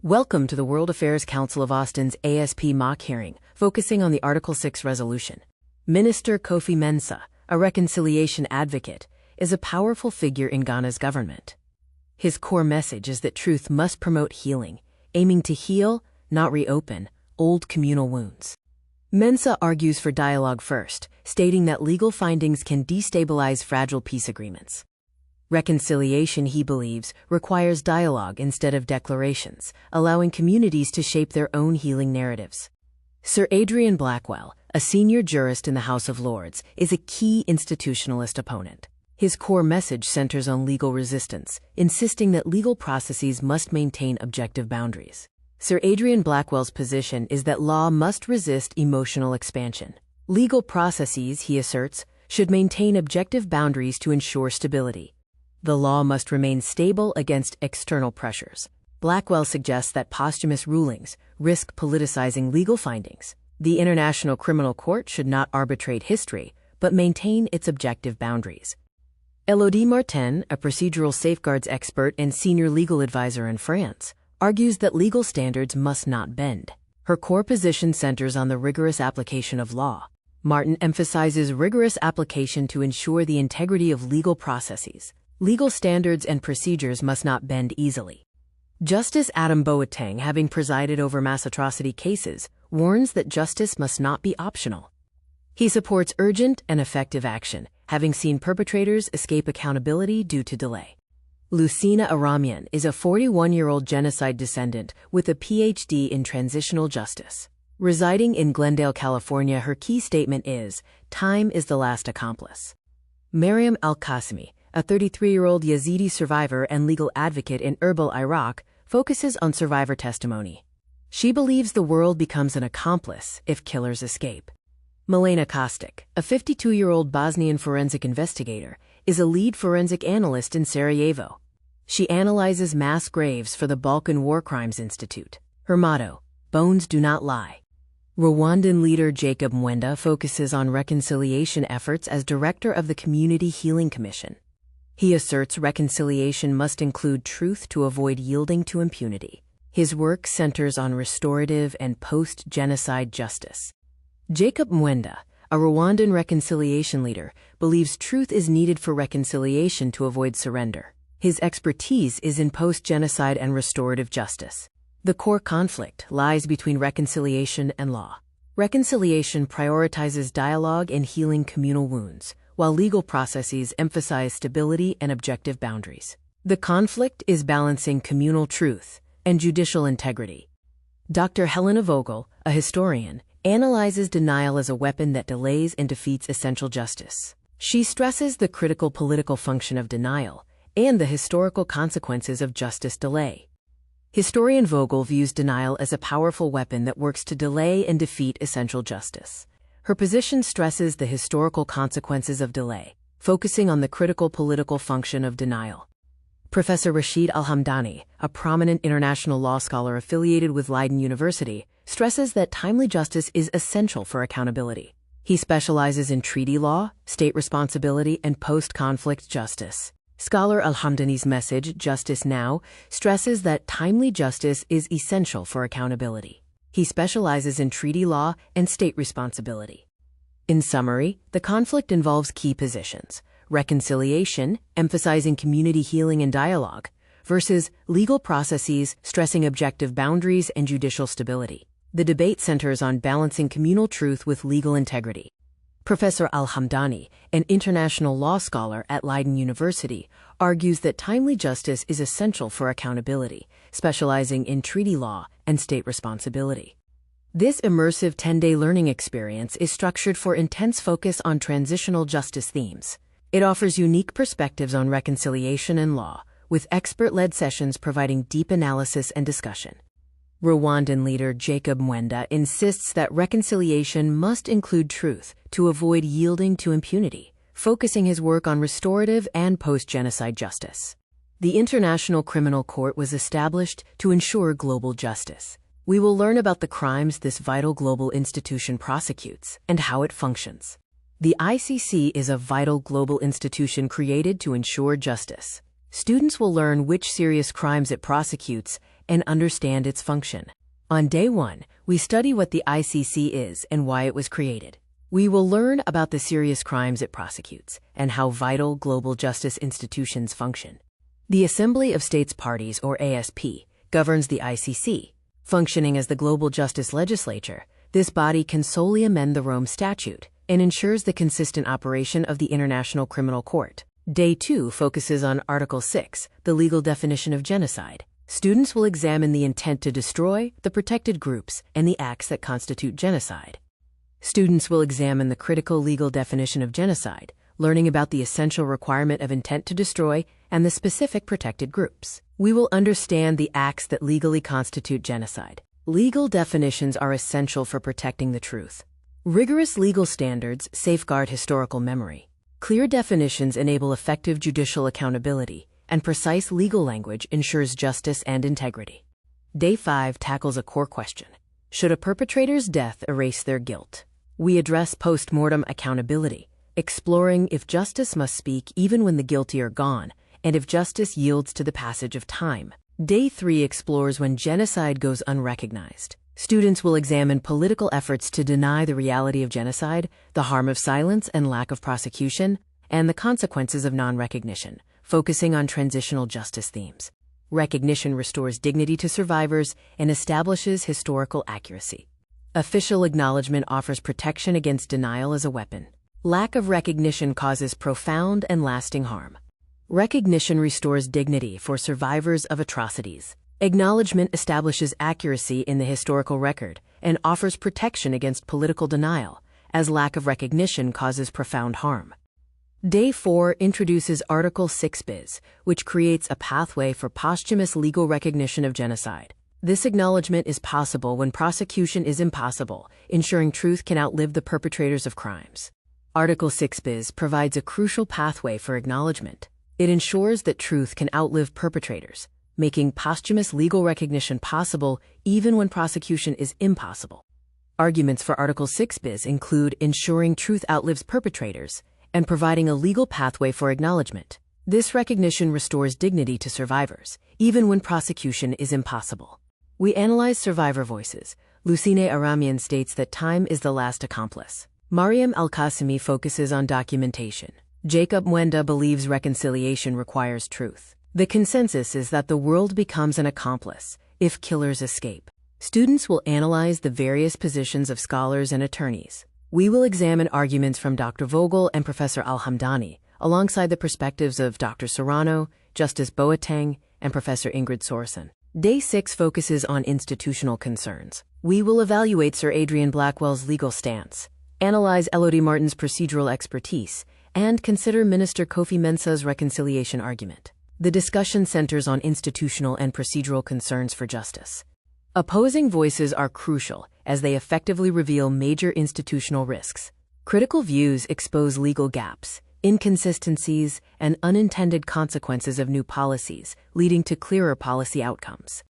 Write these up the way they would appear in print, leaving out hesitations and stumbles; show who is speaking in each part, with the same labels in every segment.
Speaker 1: Welcome to the World Affairs Council of Austin's ASP mock hearing, focusing on the Article 6 resolution. Minister Kofi Mensah, a reconciliation advocate, is a powerful figure in Ghana's government. His core message is that truth must promote healing, aiming to heal, not reopen, old communal wounds. Mensah argues for dialogue first, stating that legal findings can destabilize fragile peace agreements. Reconciliation, he believes, requires dialogue instead of declarations, allowing communities to shape their own healing narratives. Sir Adrian Blackwell, a senior jurist in the House of Lords, is a key institutionalist opponent. His core message centers on legal resistance, insisting that legal processes must maintain objective boundaries. Sir Adrian Blackwell's position is that law must resist emotional expansion. Legal processes, he asserts, should maintain objective boundaries to ensure stability. The law must remain stable against external pressures. Blackwell suggests that posthumous rulings risk politicizing legal findings. The International Criminal Court should not arbitrate history, but maintain its objective boundaries. Elodie Martin, a procedural safeguards expert and senior legal advisor in France, argues that legal standards must not bend. Her core position centers on the rigorous application of law. Martin emphasizes rigorous application to ensure the integrity of legal processes. Legal standards and procedures must not bend easily. Justice Adam Boateng, having presided over mass atrocity cases, warns that justice must not be optional. He supports urgent and effective action, having seen perpetrators escape accountability due to delay. Lucina Aramian is a 41-year-old genocide descendant with a PhD in transitional justice. Residing in Glendale, California, her key statement is, "Time is the last accomplice." Mariam Al-Qasimi, a 33-year-old Yazidi survivor and legal advocate in Erbil, Iraq, focuses on survivor testimony. She believes the world becomes an accomplice if killers escape. Milena Kostic, a 52-year-old Bosnian forensic investigator, is a lead forensic analyst in Sarajevo. She analyzes mass graves for the Balkan War Crimes Institute. Her motto, "Bones do not lie." Rwandan leader Jacob Mwenda focuses on reconciliation efforts as director of the Community Healing Commission. He asserts reconciliation must include truth to avoid yielding to impunity. His work centers on restorative and post-genocide justice. Jacob Mwenda, a Rwandan reconciliation leader, believes truth is needed for reconciliation to avoid surrender. His expertise is in post-genocide and restorative justice. The core conflict lies between reconciliation and law. Reconciliation prioritizes dialogue and healing communal wounds, while legal processes emphasize stability and objective boundaries. The conflict is balancing communal truth and judicial integrity. Dr. Helena Vogel, a historian, analyzes denial as a weapon that delays and defeats essential justice. She stresses the critical political function of denial and the historical consequences of justice delay. Historian Vogel views denial as a powerful weapon that works to delay and defeat essential justice. Her position stresses the historical consequences of delay, focusing on the critical political function of denial. Professor Rashid Al-Hamdani, a prominent international law scholar affiliated with Leiden University, stresses that timely justice is essential for accountability. He specializes in treaty law, state responsibility, and post-conflict justice. Scholar Al-Hamdani's message, "Justice Now," stresses that timely justice is essential for accountability. He specializes in treaty law and state responsibility. In summary, the conflict involves key positions: reconciliation, emphasizing community healing and dialogue, versus legal processes, stressing objective boundaries and judicial stability. The debate centers on balancing communal truth with legal integrity. Professor Al-Hamdani, an international law scholar at Leiden University, argues that timely justice is essential for accountability, specializing in treaty law and state responsibility. This immersive 10-day learning experience is structured for intense focus on transitional justice themes. It offers unique perspectives on reconciliation and law, with expert-led sessions providing deep analysis and discussion. Rwandan leader Jacob Mwenda insists that reconciliation must include truth to avoid yielding to impunity, focusing his work on restorative and post-genocide justice. The International Criminal Court was established to ensure global justice. We will learn about the crimes this vital global institution prosecutes and how it functions. The ICC is a vital global institution created to ensure justice. Students will learn which serious crimes it prosecutes and understand its function. On day 1, we study what the ICC is and why it was created. We will learn about the serious crimes it prosecutes and how vital global justice institutions function. The Assembly of States Parties, or ASP, governs the ICC. Functioning as the global justice legislature, this body can solely amend the Rome Statute and ensures the consistent operation of the International Criminal Court. Day 2 focuses on Article 6, the legal definition of genocide. Students will examine the intent to destroy, the protected groups, and the acts that constitute genocide. Students will examine the critical legal definition of genocide, learning about the essential requirement of intent to destroy and the specific protected groups. We will understand the acts that legally constitute genocide. Legal definitions are essential for protecting the truth. Rigorous legal standards safeguard historical memory. Clear definitions enable effective judicial accountability, and precise legal language ensures justice and integrity. Day 5 tackles a core question: should a perpetrator's death erase their guilt? We address post-mortem accountability, exploring if justice must speak even when the guilty are gone, and if justice yields to the passage of time. Day 3 explores when genocide goes unrecognized. Students will examine political efforts to deny the reality of genocide, the harm of silence and lack of prosecution, and the consequences of non-recognition, focusing on transitional justice themes. Recognition restores dignity to survivors and establishes historical accuracy. Official acknowledgement offers protection against denial as a weapon. Lack of recognition causes profound and lasting harm. Recognition restores dignity for survivors of atrocities. Acknowledgement establishes accuracy in the historical record and offers protection against political denial, as lack of recognition causes profound harm. Day 4 introduces Article 6 bis, which creates a pathway for posthumous legal recognition of genocide. This acknowledgement is possible when prosecution is impossible, ensuring truth can outlive the perpetrators of crimes. Article 6 bis provides a crucial pathway for acknowledgement. It ensures that truth can outlive perpetrators, making posthumous legal recognition possible even when prosecution is impossible. Arguments for Article 6 bis include ensuring truth outlives perpetrators and providing a legal pathway for acknowledgement. This recognition restores dignity to survivors, even when prosecution is impossible. We analyze survivor voices. Lucine Aramian states that time is the last accomplice. Mariam Al-Qasimi focuses on documentation. Jacob Mwenda believes reconciliation requires truth. The consensus is that the world becomes an accomplice if killers escape. Students will analyze the various positions of scholars and attorneys. We will examine arguments from Dr. Vogel and Professor Al-Hamdani, alongside the perspectives of Dr. Serrano, Justice Boateng, and Professor Ingrid Sorensen. Day 6 focuses on institutional concerns. We will evaluate Sir Adrian Blackwell's legal stance, analyze Elodie Martin's procedural expertise, and consider Minister Kofi Mensah's reconciliation argument. The discussion centers on institutional and procedural concerns for justice. Opposing voices are crucial as they effectively reveal major institutional risks. Critical views expose legal gaps, inconsistencies, and unintended consequences of new policies, leading to clearer policy outcomes.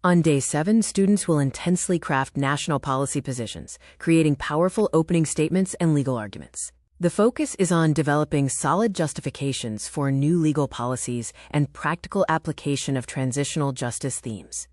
Speaker 1: On Day 7, students will intensely craft national policy positions, creating powerful opening statements and legal arguments. The focus is on developing solid justifications for new legal policies and practical application of transitional justice themes.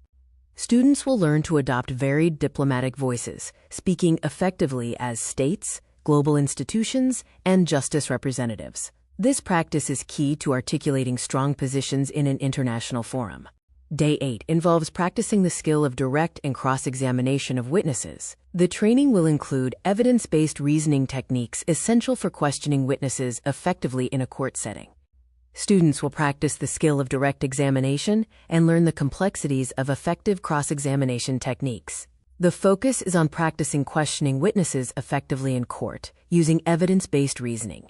Speaker 1: Students will learn to adopt varied diplomatic voices, speaking effectively as states, global institutions, and justice representatives. This practice is key to articulating strong positions in an international forum. Day 8 involves practicing the skill of direct and cross-examination of witnesses. The training will include evidence-based reasoning techniques essential for questioning witnesses effectively in a court setting. Students will practice the skill of direct examination and learn the complexities of effective cross-examination techniques. The focus is on practicing questioning witnesses effectively in court, using evidence-based reasoning.